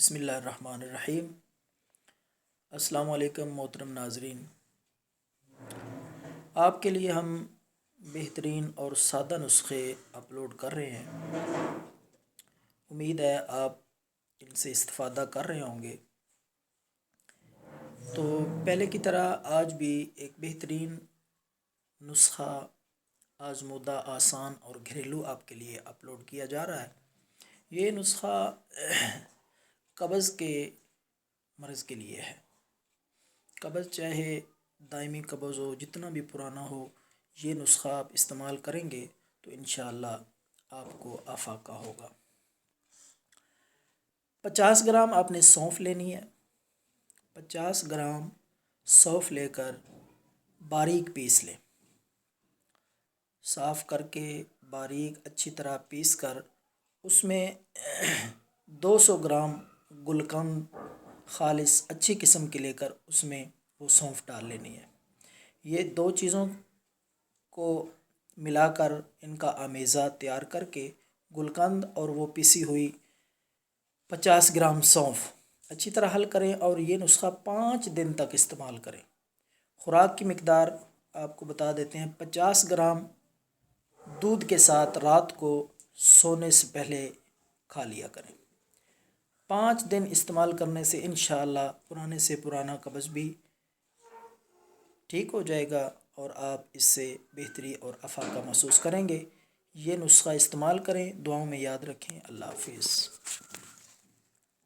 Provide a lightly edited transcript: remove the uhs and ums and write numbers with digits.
بسم اللہ الرحمن الرحیم۔ السلام علیکم محترم ناظرین، آپ کے لیے ہم بہترین اور سادہ نسخے اپلوڈ کر رہے ہیں۔ امید ہے آپ ان سے استفادہ کر رہے ہوں گے۔ تو پہلے کی طرح آج بھی ایک بہترین نسخہ آزمودہ، آسان اور گھریلو آپ کے لیے اپلوڈ کیا جا رہا ہے۔ یہ نسخہ قبض کے مرض کے لیے ہے۔ قبض چاہے دائمی قبض ہو، جتنا بھی پرانا ہو، یہ نسخہ آپ استعمال کریں گے تو انشاءاللہ آپ کو افاقہ ہوگا۔ 50 گرام آپ نے سونف لینی ہے۔ 50 گرام سونف لے کر باریک پیس لیں۔ صاف کر کے باریک اچھی طرح پیس کر اس میں 200 گرام گلقند خالص اچھی قسم کی لے کر اس میں وہ سونف ڈال لینی ہے۔ یہ دو چیزوں کو ملا کر ان کا آمیزہ تیار کر کے گلقند اور وہ پیسی ہوئی 50 گرام سونف اچھی طرح حل کریں اور یہ نسخہ 5 دن تک استعمال کریں۔ خوراک کی مقدار آپ کو بتا دیتے ہیں۔ 50 گرام دودھ کے ساتھ رات کو سونے سے پہلے کھا لیا کریں۔ 5 دن استعمال کرنے سے انشاءاللہ پرانے سے پرانا قبض بھی ٹھیک ہو جائے گا اور آپ اس سے بہتری اور افاقہ محسوس کریں گے۔ یہ نسخہ استعمال کریں، دعاؤں میں یاد رکھیں۔ اللہ حافظ۔